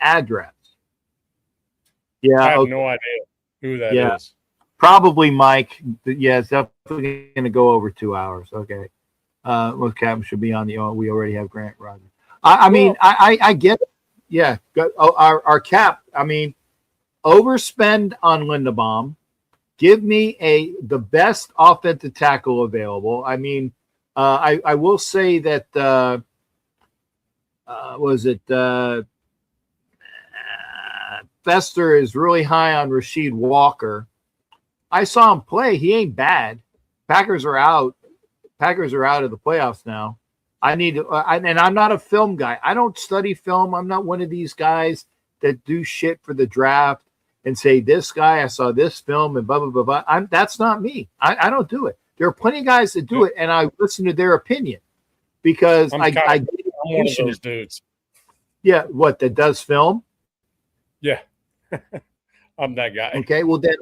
address. I Yeah. have Okay. no idea who that Yeah. is. Probably Mike. Yeah, it's definitely going to go over 2 hours. Okay. Most captains should be on the. We already have Grant Rogers. I mean, Well, I get it. Yeah. Our cap. I mean, overspend on Linderbaum. Give me the best offensive tackle available. I mean, I will say that was it Fester is really high on Rasheed Walker. I saw him play. He ain't bad. Packers are out. Packers are out of the playoffs now. I need to, and I'm not a film guy. I don't study film. I'm not one of these guys that do shit for the draft and say this guy. I saw this film and blah blah blah blah. That's not me. I don't do it. There are plenty of guys that do it, and I listen to their opinion because I'm I one of those dudes. Yeah, what that does film? Yeah, I'm that guy. Okay, well then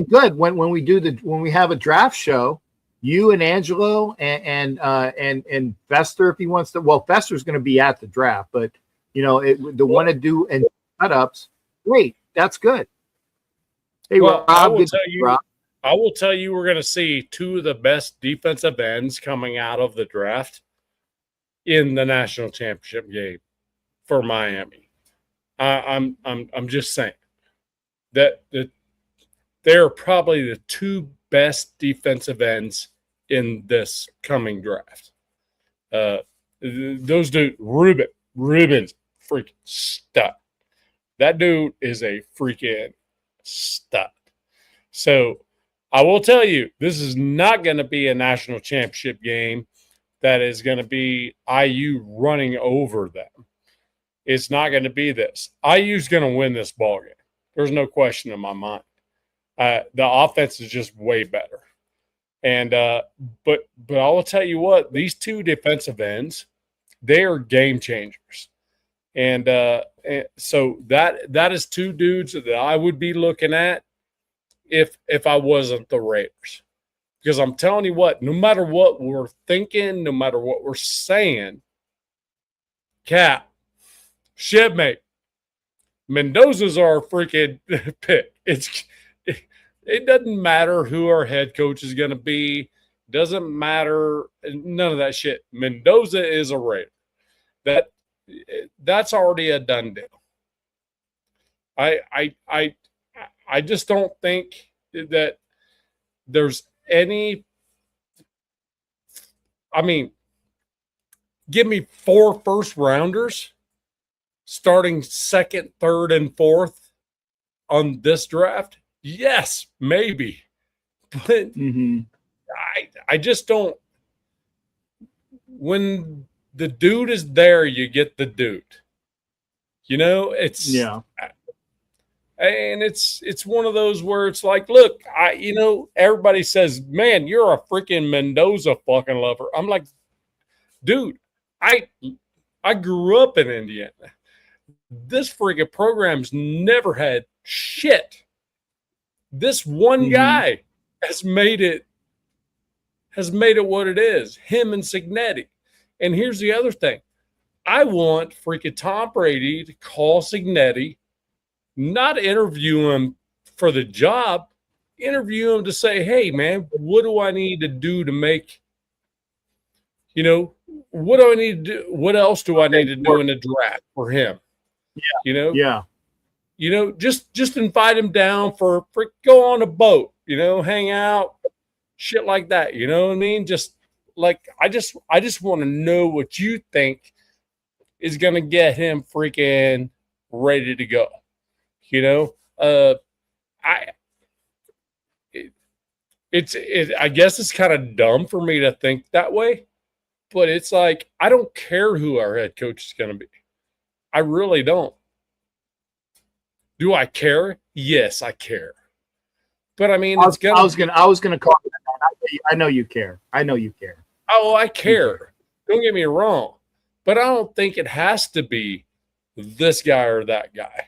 good. When we have a draft show, you and Angelo and Fester, if he wants to. Well, Fester's going to be at the draft, but want to do and setups. Great, that's good. Hey, well, Rob, I will tell you, we're going to see two of the best defensive ends coming out of the draft in the national championship game for Miami. I'm just saying that they're probably the two best defensive ends in this coming draft. Those dudes, Ruben's freaking stud. That dude is a freaking stud. So I will tell you, this is not going to be a national championship game that is going to be IU running over them. It's not going to be this. IU's going to win this ball game. There's no question in my mind. The offense is just way better. And but I will tell you what, these two defensive ends, they are game changers. And so that is two dudes that I would be looking at if I wasn't the Raiders. Because I'm telling you what, no matter what we're thinking, no matter what we're saying, Cap, shipmate, Mendoza's our freaking pick. It doesn't matter who our head coach is going to be. Doesn't matter. None of that shit. Mendoza is a Raider. That's already a done deal. I just don't think that there's any. I mean, give me 4 first rounders starting second, third, and fourth on this draft. Yes, maybe. But I just don't. When the dude is there, you get the dude. It's and it's one of those where it's like, look, everybody says, man, you're a freaking Mendoza fucking lover. I'm like, dude, I grew up in Indiana. This freaking program's never had shit. This one guy has made it what it is. Him and Cignetti. And here's the other thing. I want freaking Tom Brady to call Cignetti, not interview him for the job, interview him to say, hey, man, what do I need to do to make, what do I need to do? What else do I need to do in the draft for him? Yeah. Just invite him down for go on a boat, hang out, shit like that. You know what I mean? Just like, I just want to know what you think is going to get him freaking ready to go. I guess it's kind of dumb for me to think that way, but it's like, I don't care who our head coach is going to be. I really don't. Do I care? Yes, I care. But I mean, I was gonna call you that. I know you care. Oh, I care. Don't get me wrong. But I don't think it has to be this guy or that guy.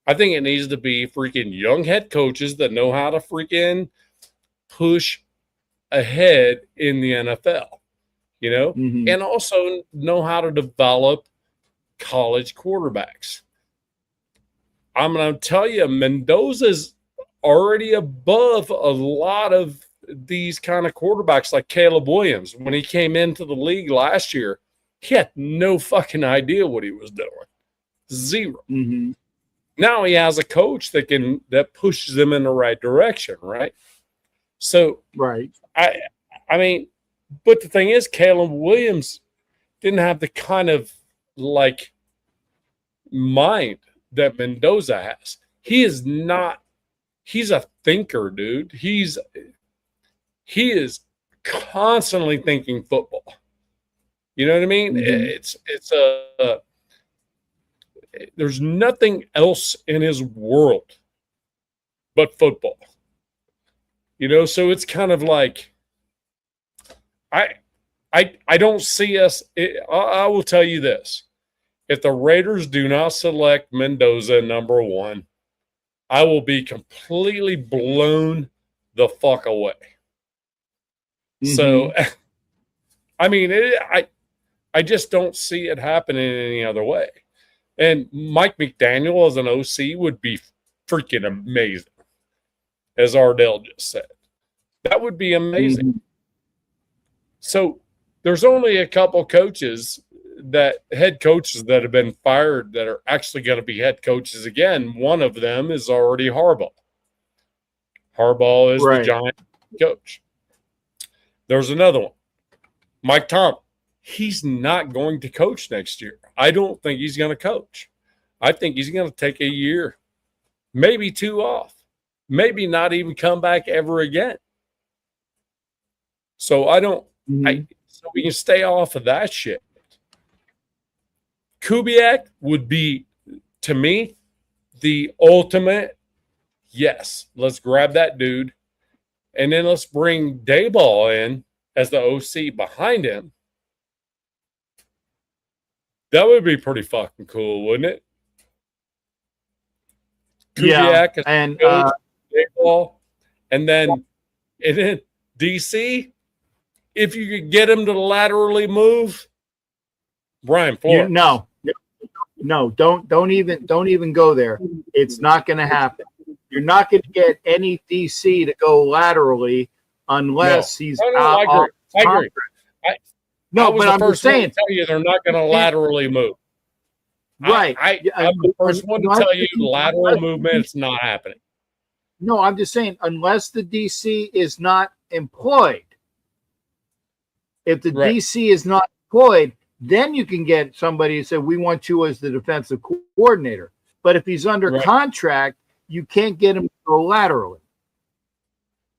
I think it needs to be freaking young head coaches that know how to freaking push ahead in the NFL, and also know how to develop college quarterbacks. I'm going to tell you, Mendoza's already above a lot of these kind of quarterbacks like Caleb Williams. When he came into the league last year, he had no fucking idea what he was doing. Zero. Mm-hmm. Now he has a coach that pushes him in the right direction, right? So Right. I mean, but the thing is, Caleb Williams didn't have the kind of like mind that Mendoza has. He is not. He's a thinker, dude. He is constantly thinking football. You know what I mean? Mm-hmm. There's nothing else in his world but football. You know, so it's kind of like I don't see us. I will tell you this: if the Raiders do not select Mendoza number 1, I will be completely blown the fuck away. Mm-hmm. So, I mean, I just don't see it happening any other way. And Mike McDaniel as an OC would be freaking amazing, as Ardell just said. That would be amazing. Mm-hmm. So there's only a couple head coaches that have been fired that are actually going to be head coaches again. One of them is already Harbaugh. Harbaugh is the Giant coach. There's another one, Mike Tomlin. He's not going to coach next year. I don't think he's going to coach. I think he's going to take a year, maybe 2 off, maybe not even come back ever again. So so we can stay off of that shit. Kubiak would be, to me, the ultimate, yes, let's grab that dude, and then let's bring Daboll in as the OC behind him. That would be pretty fucking cool, wouldn't it? Kubiak and Daboll, and then DC, if you could get him to laterally move, Brian Flores. No, don't even go there. It's not going to happen. You're not going to get any DC to go laterally unless he's out. I agree. But I'm just saying. Tell you they're not going to laterally move. Right. I'm the first one to tell you lateral movement is not happening. No, I'm just saying unless the DC is not employed. If the DC is not employed, then you can get somebody who said, we want you as the defensive coordinator. But if he's under contract, you can't get him to go laterally.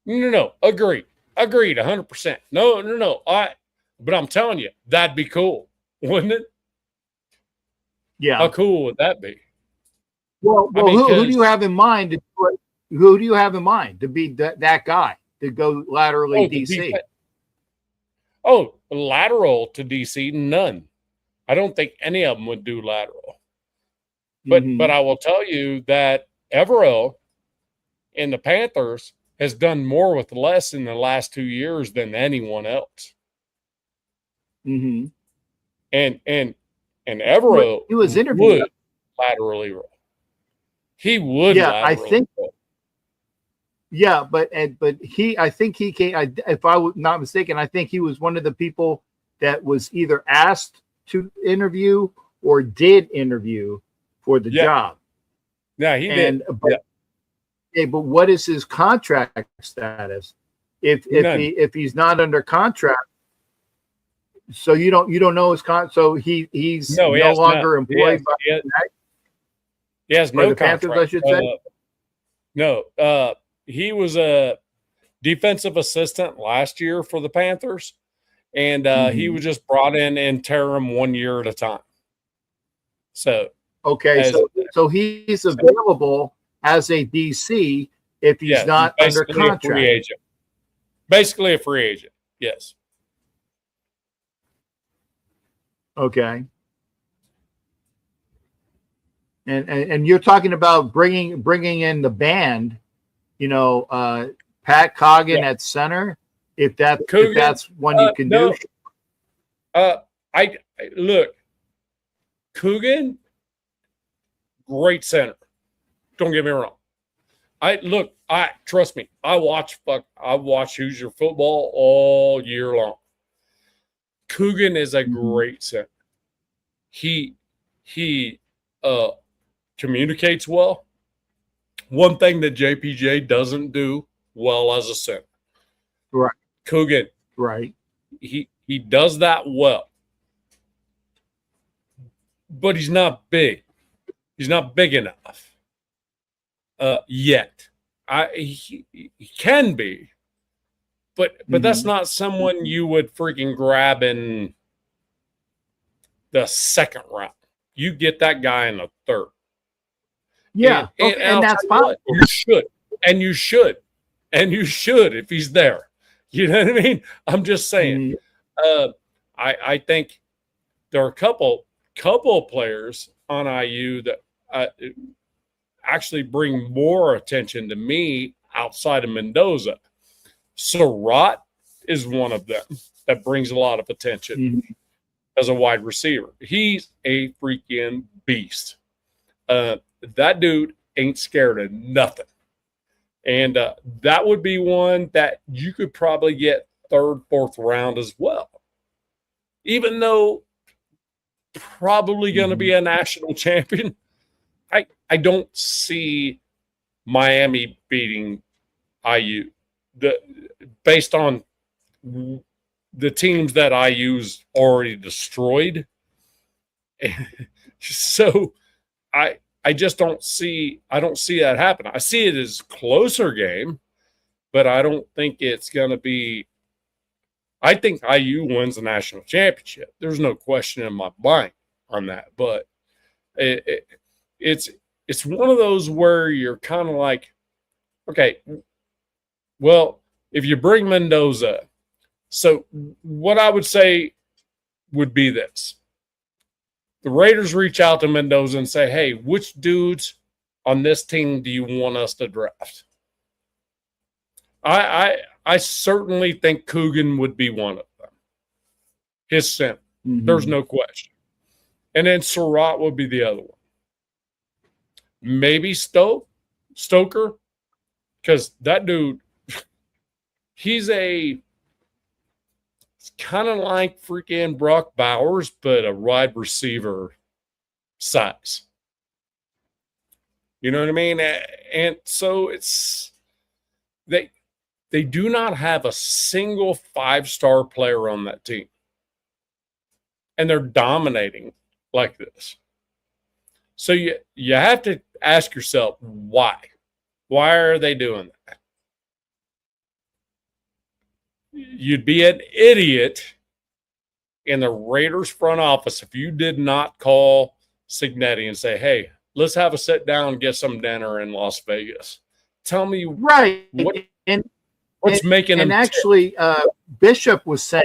No. Agreed 100%. No. But I'm telling you, that'd be cool, wouldn't it? Yeah. How cool would that be? Well, who do you have in mind? Who do you have in mind to be that guy to go laterally DC? Lateral to DC, none. I don't think any of them would do lateral. But I will tell you that Evero in the Panthers has done more with less in the last 2 years than anyone else. Mm-hmm. And Evero he was interviewed would laterally roll. He would. Yeah, I think. Roll. Yeah, but I think he came. If I was not mistaken, I think he was one of the people that was either asked to interview or did interview for the job. Yeah, he did. But what is his contract status? If he's not under contract, so you don't know his contract. So he's no longer employed by he has no the Panthers, I should say. No, he was a defensive assistant last year for the Panthers, and he was just brought in interim 1 year at a time. So so he's available as a DC if he's not under contract. A free agent. Basically a free agent. Yes. Okay. And you're talking about bringing in the band, Pat Coggan at center. If that's one you can do. Look, Coogan, great center. Don't get me wrong. Trust me. I watch Hoosier football all year long. Coogan is a great center. He communicates well. One thing that JPJ doesn't do well as a center. Right. Coogan. Right. He does that well. But he's not big. He's not big enough. Yet. He can be. But that's not someone you would freaking grab in the second round. You get that guy in the third. Yeah, and that's fine. You should if he's there. You know what I mean? I'm just saying. I think there are a couple players on IU that actually bring more attention to me outside of Mendoza. Surratt is one of them that brings a lot of attention as a wide receiver. He's a freaking beast. That dude ain't scared of nothing. And that would be one that you could probably get third, fourth round as well. Even though probably going to be a national champion, I don't see Miami beating IU based on the teams that IU's already destroyed. So I just don't see that happen. I see it as closer game, but I don't think it's going to be. I think IU wins the national championship. There's no question in my mind on that. But it's one of those where you're kind of like, okay, well, if you bring Mendoza, so what I would say would be this. The Raiders reach out to Mendoza and say, hey, which dudes on this team do you want us to draft? I certainly think Coogan would be one of them. His center. There's no question. And then Surratt would be the other one. Maybe Stoker, because that dude, it's kind of like freaking Brock Bowers, but a wide receiver size. You know what I mean? And so they do not have a single five-star player on that team. And they're dominating like this. So you have to ask yourself, why? Why are they doing that? You'd be an idiot in the Raiders front office if you did not call Cignetti and say, hey, let's have a sit down and get some dinner in Las Vegas. Tell me what's making them. And actually, Bishop was saying,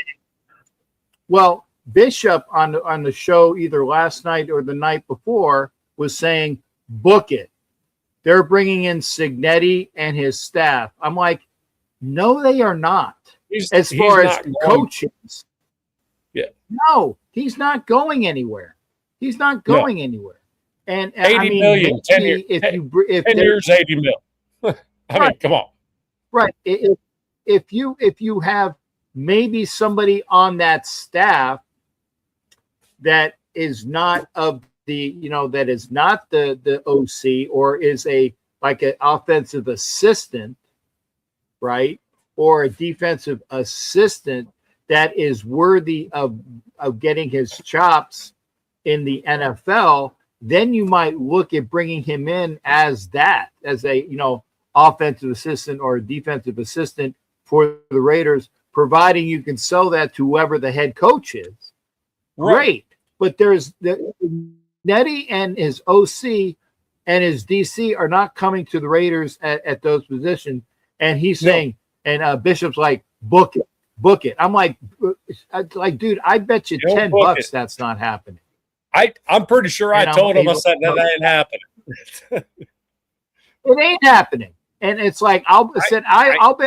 well, Bishop on the show either last night or the night before was saying, book it. They're bringing in Cignetti and his staff. I'm like, no, they are not. As far as coaches. Yeah. No, he's not going anywhere. He's not going anywhere. And 80 million, 10 years. If 10 years, 80 mil. I mean, come on. Right. If you have maybe somebody on that staff that is not of the, that is not the OC or is like an offensive assistant, right? Or a defensive assistant that is worthy of getting his chops in the NFL, then you might look at bringing him in as a, offensive assistant or a defensive assistant for the Raiders, providing you can sell that to whoever the head coach is. Right. Great. But there's Nettie and his OC and his DC are not coming to the Raiders at those positions. And he's saying, and Bishop's like, book it. I'm like, dude, I bet you $10 that's not happening. I'm pretty sure I told him, I said, that ain't happening. It ain't happening. And it's like, I'll bet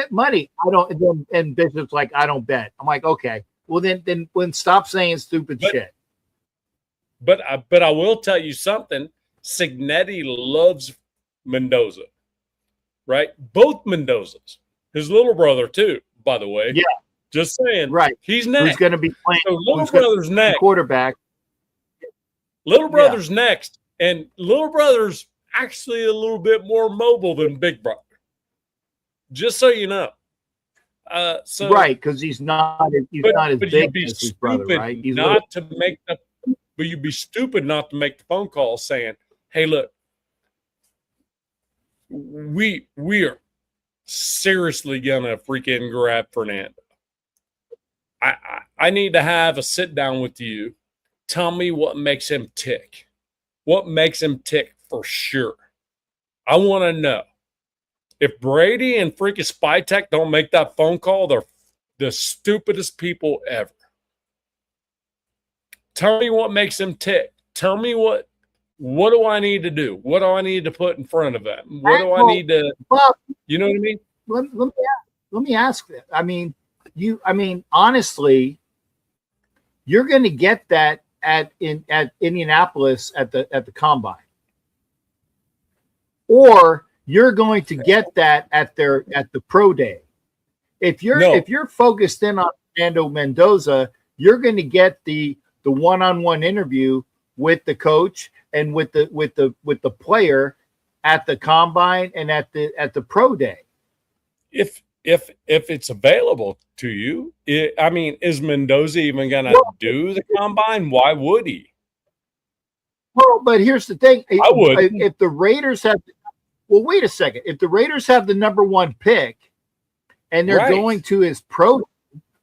money. I don't. And Bishop's like, I don't bet. I'm like, okay, well then stop saying stupid shit. But I will tell you something. Cignetti loves Mendoza, right? Both Mendozas. His little brother, too, by the way. Yeah. Just saying. Right. He's next. Who's going to be playing? So little brother's next. Quarterback. Little brother's next. And little brother's actually a little bit more mobile than big brother. Just so you know. Right, because he's not as big as his brother, right? But you'd be stupid not to make the phone call saying, hey, look, we are seriously gonna freaking grab Fernando. I need to have a sit down with you. Tell me what makes him tick. What makes him tick for sure. I want to know. If Brady and freaking Spytek don't make that phone call, they're the stupidest people ever. Tell me what makes him tick. Tell me what do I need to do? What do I need to put in front of them? What do I need to, you know what I mean? Let me ask that. I mean, honestly, you're going to get that at Indianapolis at the combine, or you're going to get that at the pro day. If you're focused in on Fernando Mendoza, you're going to get the one-on-one interview with the coach and with the player at the combine and at the pro day. If it's available to you, is Mendoza even going to do the combine? Why would he? Well, but here's the thing: I would. If the Raiders have, well, wait a second. If the Raiders have the number one pick and they're going to his pro,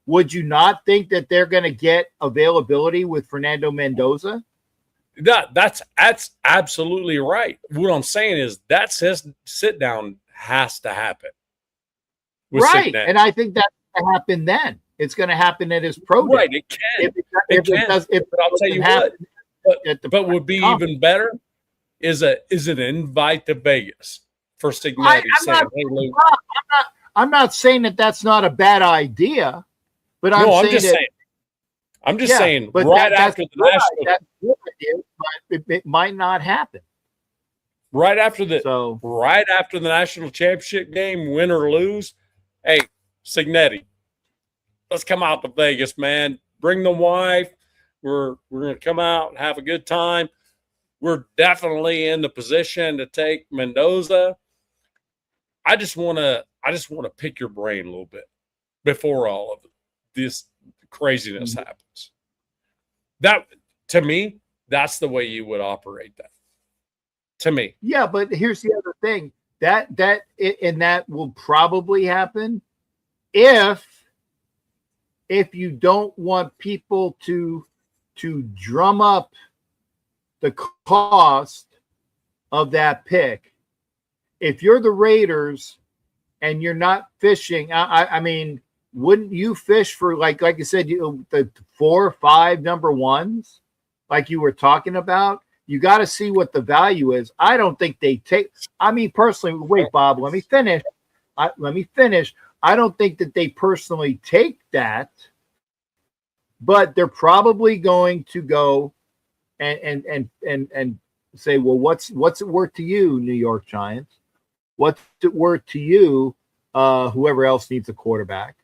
would you not think that they're going to get availability with Fernando Mendoza? That's absolutely right. What I'm saying is that sit down has to happen. Right, and I think that's going to happen then. It's going to happen at his pro day. Right, it can. But I'll tell you what. But would be even better is an invite to Vegas for Signetti. I'm not saying that that's not a bad idea, but I'm just saying right after the national, that's a good idea, but it might not happen. Right after the national championship game, win or lose. Hey, Signetti, let's come out to Vegas, man. Bring the wife. We're going to come out and have a good time. We're definitely in the position to take Mendoza. I just want to pick your brain a little bit before all of this craziness happens. That, to me, that's the way you would operate that. To me. Yeah, but here's the other thing. That will probably happen if you don't want people to drum up the cost of that pick. If you're the Raiders and you're not fishing, I mean, wouldn't you fish for like I said, the 4 or 5 number ones, like you were talking about? You got to see what the value is. I don't think they take. I mean, personally, wait, Bob, let me finish. I don't think that they personally take that, but they're probably going to go and say, well, what's it worth to you, New York Giants? What's it worth to you, whoever else needs a quarterback?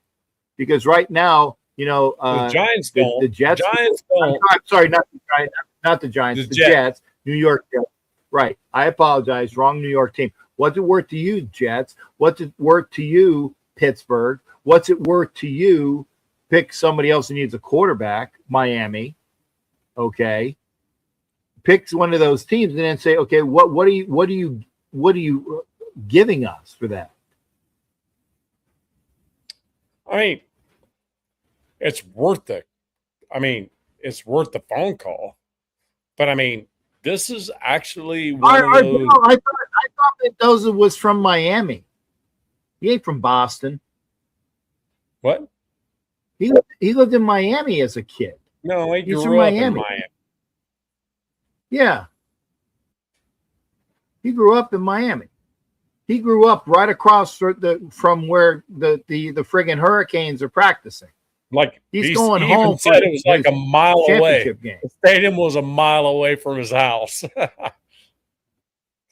Because right now, the Giants don't. The Jets. Giants don't. I'm sorry, not the Giants. Not the Giants. The Jets. New York Jets. Right. I apologize. Wrong New York team. What's it worth to you, Jets? What's it worth to you, Pittsburgh? What's it worth to you? Pick somebody else who needs a quarterback, Miami. Okay. Pick one of those teams and then say, okay, what are you giving us for that? I mean, it's worth the phone call. But I mean, this is actually one of those. I thought Mendoza was from Miami. He ain't from Boston. What? He lived in Miami as a kid. No, he grew up in Miami. Yeah. He grew up in Miami. He grew up right across from where the friggin' Hurricanes are practicing. Like he's going home. Said it was like a mile away. Game. The stadium was a mile away from his house.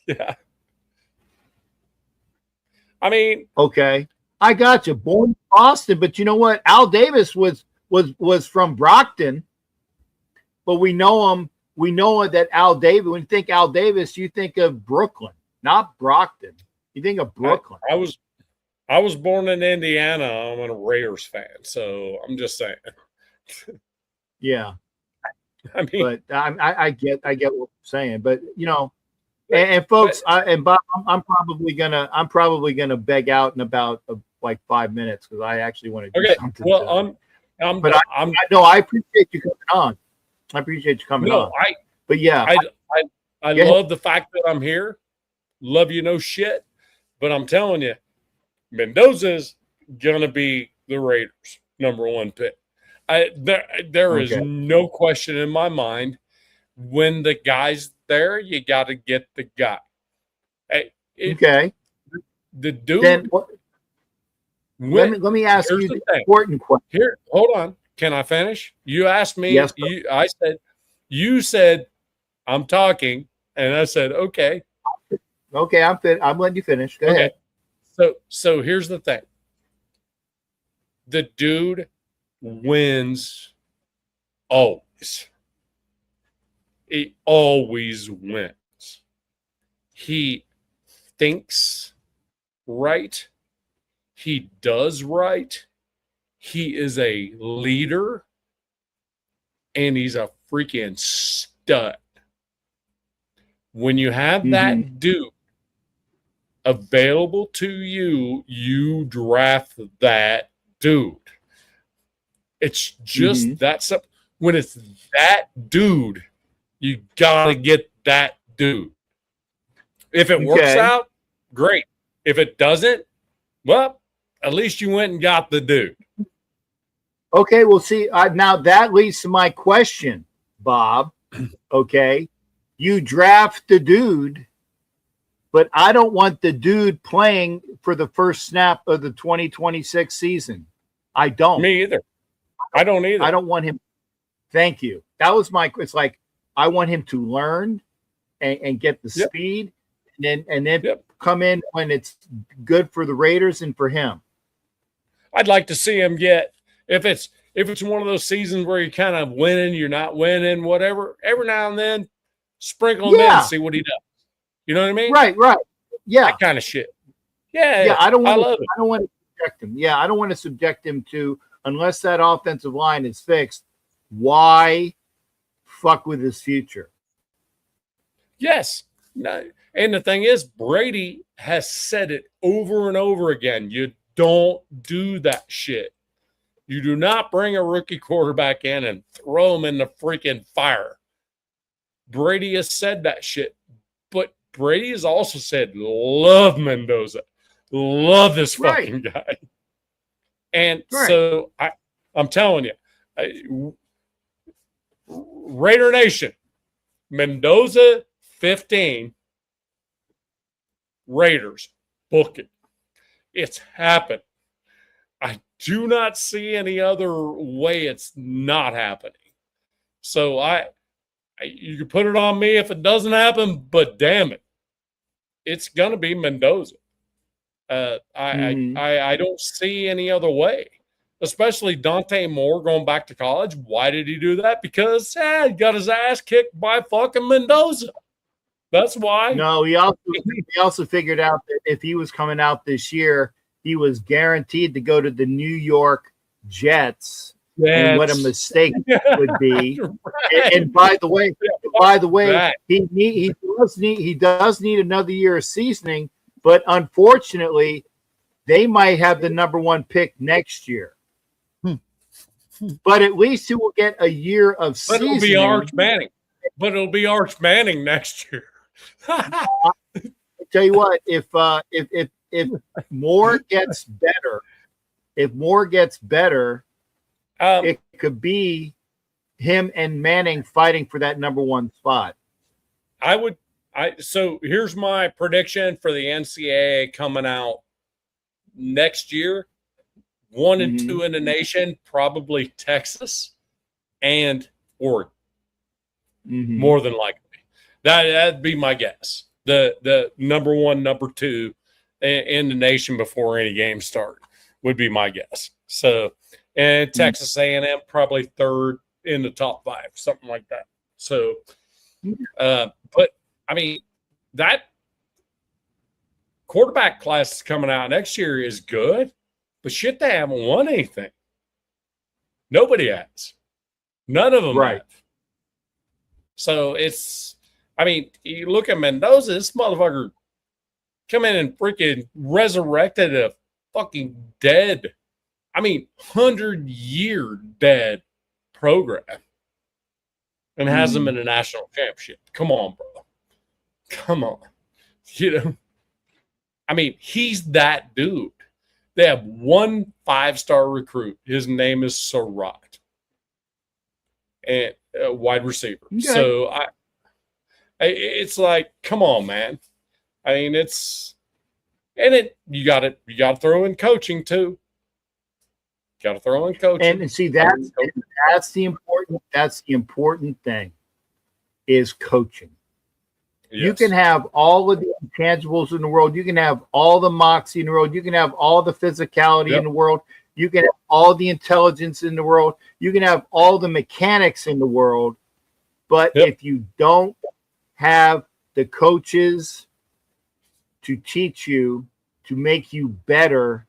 Yeah. I mean, Okay, I got you. Born in Boston, but you know what? Al Davis was from Brockton, but we know him. We know that Al Davis. When you think Al Davis, you think of Brooklyn, not Brockton. You think of Brooklyn. I was born in Indiana. I'm a Raiders fan, so I'm just saying. Yeah, I mean, but I get what you're saying. But and folks, Bob, I'm probably gonna beg out in about like 5 minutes because I actually want to do okay. something. Well, I appreciate you coming on. I appreciate you coming on. But yeah, I love the fact that I'm here. Love you, no shit. But I'm telling you, Mendoza's gonna be the Raiders' #1 pick. There is no question in my mind. When the guy's there, you got to get the guy. Okay. The dude. Then let me ask you the important question. Here, hold on. Can I finish? You asked me. Yes. You said, I'm talking, and I said, okay. Okay, I'm letting you finish. Go ahead. So here's the thing. The dude wins always. He always wins. He thinks right. He does right. He is a leader. And he's a freaking stud. When you have that dude available to you, you draft that dude. It's just that simple. When it's that dude, you gotta get that dude. If it works out, great. If it doesn't, well, at least you went and got the dude. Okay, well, see, now that leads to my question, Bob. Okay, you draft the dude, but I don't want the dude playing for the first snap of the 2026 season. I don't. Me either. I don't either. I don't want him. Thank you. That was it's like I want him to learn and get the speed, and then come in when it's good for the Raiders and for him. I'd like to see him get if it's one of those seasons where you're kind of winning, you're not winning, whatever. Every now and then, sprinkle him in and see what he does. You know what I mean? Right. Yeah, that kind of shit. Yeah. I don't want to subject him. Yeah, I don't want to subject him to unless that offensive line is fixed. Why fuck with his future? Yes. No. And the thing is, Brady has said it over and over again. You don't do that shit. You do not bring a rookie quarterback in and throw him in the freaking fire. Brady has said that shit. But Brady has also said, love Mendoza. Love this fucking guy. And so I'm telling you, Raider Nation, Mendoza 15, Raiders, book it. It's happened. I do not see any other way it's not happening. So you can put it on me if it doesn't happen, but damn it, it's gonna be Mendoza. I don't see any other way. Especially Dante Moore going back to college. Why did he do that? Because he got his ass kicked by fucking Mendoza. That's why. No, he also figured out that if he was coming out this year, he was guaranteed to go to the New York Jets. And what a mistake would be. And by the way, he does need another year of seasoning, but unfortunately, they might have the #1 pick next year. But at least he will get a year of seasoning. It'll be Arch Manning. But it'll be Arch Manning next year. I tell you what, if Moore gets better, it could be him and Manning fighting for that #1 spot. So here's my prediction for the NCAA coming out next year. 1 and 2 in the nation, probably Texas and Oregon. More than likely. That'd be my guess. The #1, #2 in the nation before any game start, would be my guess. So, and Texas A&M probably third in the top 5, something like that. So, but I mean, that quarterback class coming out next year is good, but shit, they haven't won anything. Nobody has. None of them have. So it's, I mean, you look at Mendoza, this motherfucker come in and freaking resurrected a fucking dead, 100-year dead program and has them in a national championship. Come on, bro. Come on. He's that dude. They have one 5-star recruit. His name is Surratt, and a wide receiver. Okay. So it's like, come on, man. You got to throw in coaching too. Got to throw in coaching. And see, that's the important thing is coaching. Yes. You can have all of the intangibles in the world. You can have all the moxie in the world. You can have all the physicality in the world. You can have all the intelligence in the world. You can have all the mechanics in the world. But if you don't have the coaches to teach you, to make you better,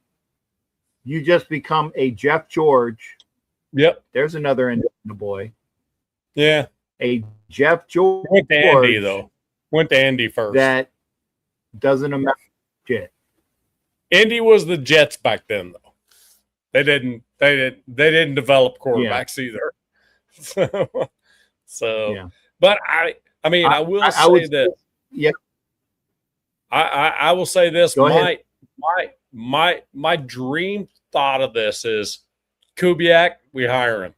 you just become a Jeff George. Yep. There's another end of the boy. Yeah. A Jeff George. Went to Andy, though. Went to Andy first. That doesn't amount to shit. Indy was the Jets back then, though. They didn't develop quarterbacks either. So but I will say this. Yeah. I will say this. My dream thought of this is Kubiak, we hire him.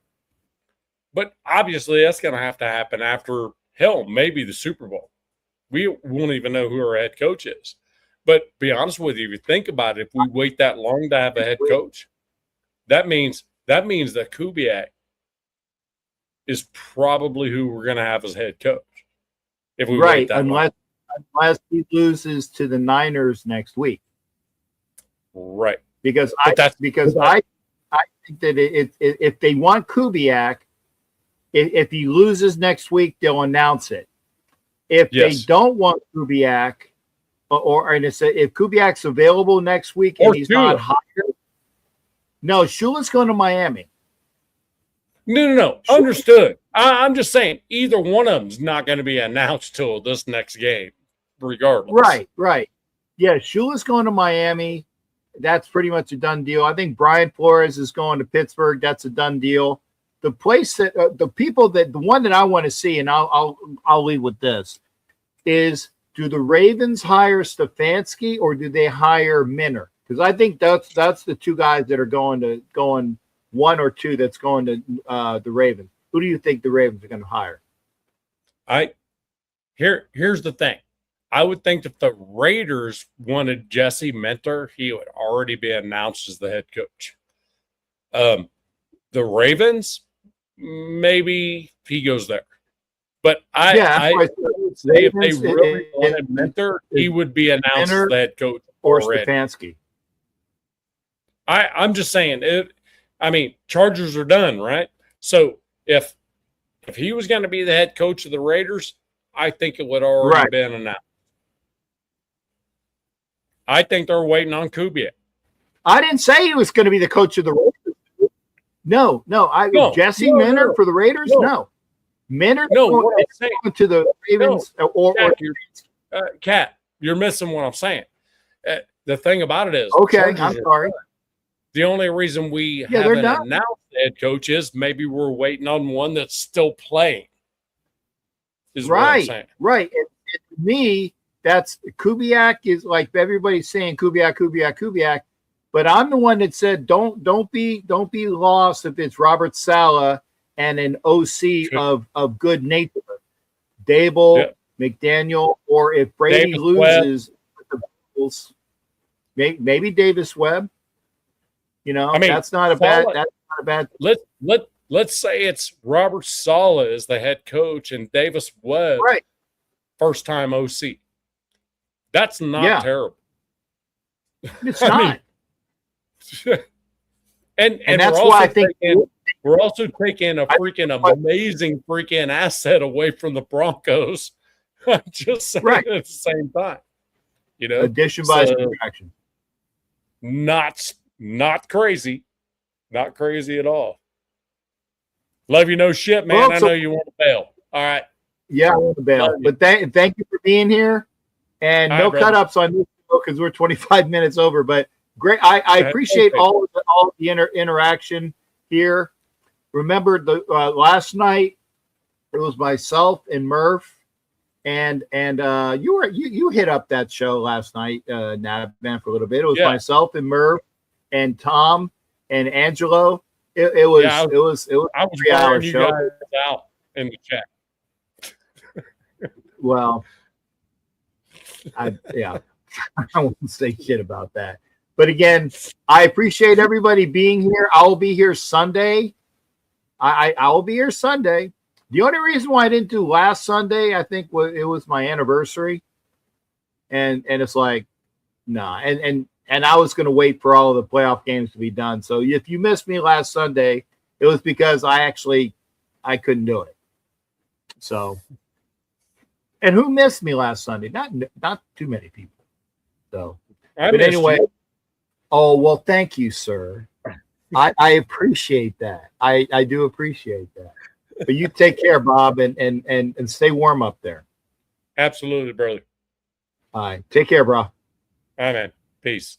But obviously that's going to have to happen after, maybe the Super Bowl. We won't even know who our head coach is. But be honest with you, if you think about it, if we wait that long to have a head coach, that means that Kubiak is probably who we're going to have as head coach. If we wait that long. Unless he loses to the Niners next week. Right. Because I think that if they want Kubiak, if he loses next week, they'll announce it. If they don't want Kubiak, if Kubiak's available next week and he's not hired, no, Shula's going to Miami. No. Understood. I'm just saying either one of them's not going to be announced till this next game, regardless. Right. Yeah, Shula's going to Miami. That's pretty much a done deal. I think Brian Flores is going to Pittsburgh. That's a done deal. The place that the one that I want to see, and I'll leave with this, is do the Ravens hire Stefanski or do they hire Minner? Because I think that's the two guys that are going one or two that's going to the Ravens. Who do you think the Ravens are going to hire? Here's the thing. I would think if the Raiders wanted Jesse Minter, he would already be announced as the head coach. The Ravens, maybe he goes there. But I would say if they really wanted Minter, he would be announced as the head coach or Stefanski. I'm just saying Chargers are done, right? So if he was going to be the head coach of the Raiders, I think it would already been announced. I think they're waiting on Kubiak. I didn't say he was going to be the coach of the Raiders. No. Jesse Minter for the Raiders? No. Minter what I'm saying to the Ravens Cat, you're missing what I'm saying. The thing about it is, I'm sorry. The only reason we haven't announced the head coach is maybe we're waiting on one that's still playing. Is what I'm saying. Right. And to me, that's Kubiak is like everybody's saying Kubiak. But I'm the one that said don't be lost if it's Robert Saleh and an OC of good nature. Dable, McDaniel, or if Brady loses with the Bills, maybe Davis Webb. That's not a bad. Let's say it's Robert Saleh as the head coach and Davis Webb, first time OC. That's not terrible. It's I not. mean, and That's we're why also I think we're also taking a freaking amazing freaking asset away from the Broncos. I'm just saying right. at the same time, you know. Addition by So subtraction. not crazy, not crazy at all. Love you, no shit, man. Well, I so know you want to bail. All right, yeah, I want to bail. Love you. But thank you for being here. And All no right, brother. cut ups on this because we're 25 minutes over. But great. I appreciate Okay. all of the interaction here. Remember the last night it was myself and Murph and you hit up that show last night, Navman, for a little bit. It was myself and Murph and Tom and Angelo. It was Yeah, it was I was 3-hour wearing you show. guys out in the chat. Well, I won't say shit about that. But again, I appreciate everybody being here. I will be here Sunday. I will be here Sunday. The only reason why I didn't do last Sunday, I think, it was my anniversary, and it's like, nah. And I was going to wait for all of the playoff games to be done. So if you missed me last Sunday, it was because I couldn't do it. So, and who missed me last Sunday? Not too many people. So, but anyway, oh well, thank you, sir. I appreciate that. I do appreciate that. But you take care, Bob, and stay warm up there. Absolutely, brother. All right, take care, bro. All right, man. Peace.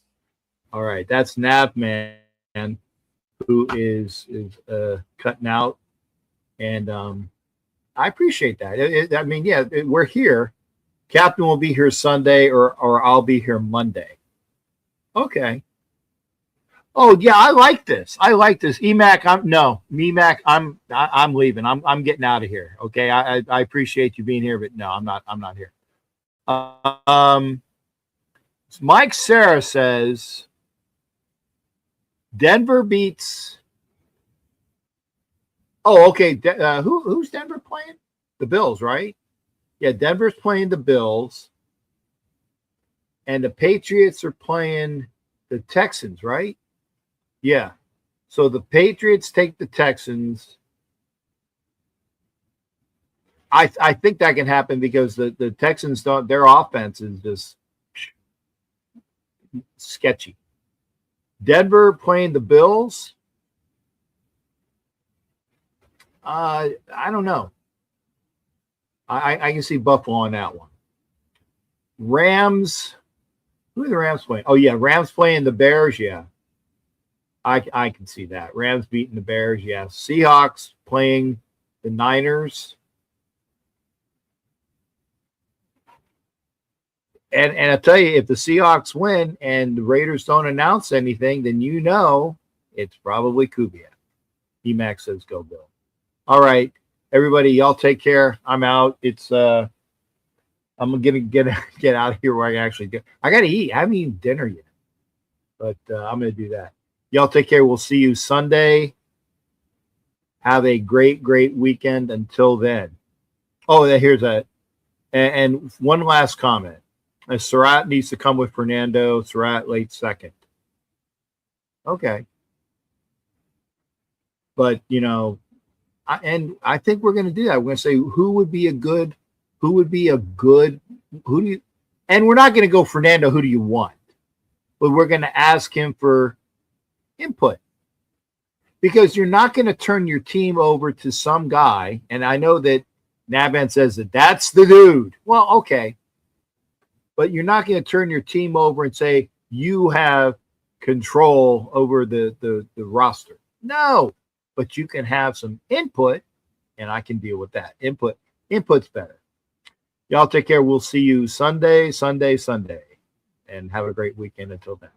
All right, that's Navman, who is cutting out, and I appreciate that. I mean, yeah, we're here. Captain will be here Sunday, or I'll be here Monday. Okay. Oh yeah, I like this. EMAC, I'm leaving. I'm getting out of here. Okay, I appreciate you being here, but no, I'm not here. Mike Sarah says Denver beats. Oh, okay. Who's Denver playing? The Bills, right? Yeah, Denver's playing the Bills, and the Patriots are playing the Texans, right? Yeah. So the Patriots take the Texans. I think that can happen because the Texans their offense is just sketchy. Denver playing the Bills. I don't know. I can see Buffalo on that one. Rams. Who are the Rams playing? Oh yeah, Rams playing the Bears. Yeah. I can see that. Rams beating the Bears, yes. Seahawks playing the Niners. And I tell you, if the Seahawks win and the Raiders don't announce anything, then you know it's probably Kubiak. EMAC says go Bill. All right, everybody, y'all take care. I'm out. It's I'm gonna get out of here where I can actually get. I gotta eat. I haven't eaten dinner yet, but I'm gonna do that. Y'all take care. We'll see you Sunday. Have a great weekend until then. Oh, here's that. And one last comment. Surratt needs to come with Fernando. Surratt late second. Okay. But, I think we're going to do that. We're going to say who do you, and we're not going to go Fernando, who do you want? But we're going to ask him for input, because you're not going to turn your team over to some guy. And I know that Navman says that's the dude. Well, okay. But you're not going to turn your team over and say you have control over the roster. No, but you can have some input, and I can deal with that. Input's better. Y'all take care. We'll see you Sunday, and have a great weekend until then.